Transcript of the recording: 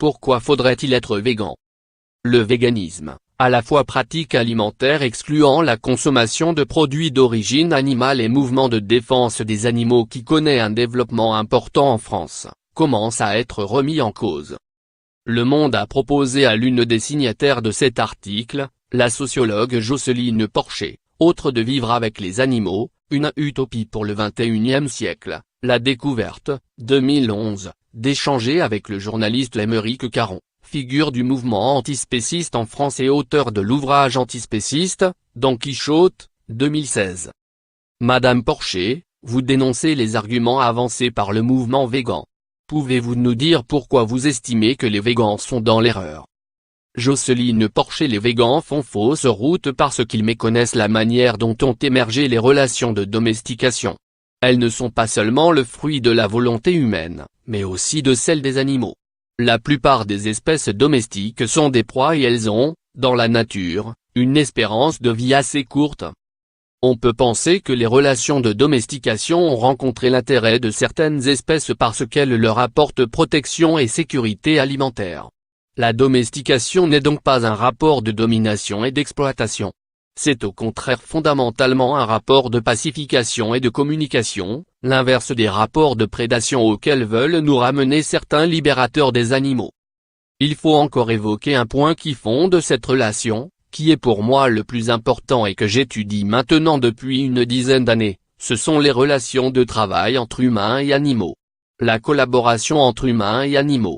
Pourquoi faudrait-il être végan? Le véganisme, à la fois pratique alimentaire excluant la consommation de produits d'origine animale et mouvement de défense des animaux qui connaît un développement important en France, commence à être remis en cause. Le Monde a proposé à l'une des signataires de cet article, la sociologue Jocelyne Porcher, autre de Vivre avec les animaux, une utopie pour le XXIe siècle, La Découverte, 2011, d'échanger avec le journaliste Aymeric Caron, figure du mouvement antispéciste en France et auteur de l'ouvrage antispéciste, Don Quichotte, 2016. Madame Porcher, vous dénoncez les arguments avancés par le mouvement végan. Pouvez-vous nous dire pourquoi vous estimez que les végans sont dans l'erreur? Jocelyne Porcher. Les végans font fausse route parce qu'ils méconnaissent la manière dont ont émergé les relations de domestication. Elles ne sont pas seulement le fruit de la volonté humaine, mais aussi de celle des animaux. La plupart des espèces domestiques sont des proies et elles ont, dans la nature, une espérance de vie assez courte. On peut penser que les relations de domestication ont rencontré l'intérêt de certaines espèces parce qu'elles leur apportent protection et sécurité alimentaire. La domestication n'est donc pas un rapport de domination et d'exploitation. C'est au contraire fondamentalement un rapport de pacification et de communication, l'inverse des rapports de prédation auxquels veulent nous ramener certains libérateurs des animaux. Il faut encore évoquer un point qui fonde cette relation, qui est pour moi le plus important et que j'étudie maintenant depuis une dizaine d'années, ce sont les relations de travail entre humains et animaux. La collaboration entre humains et animaux,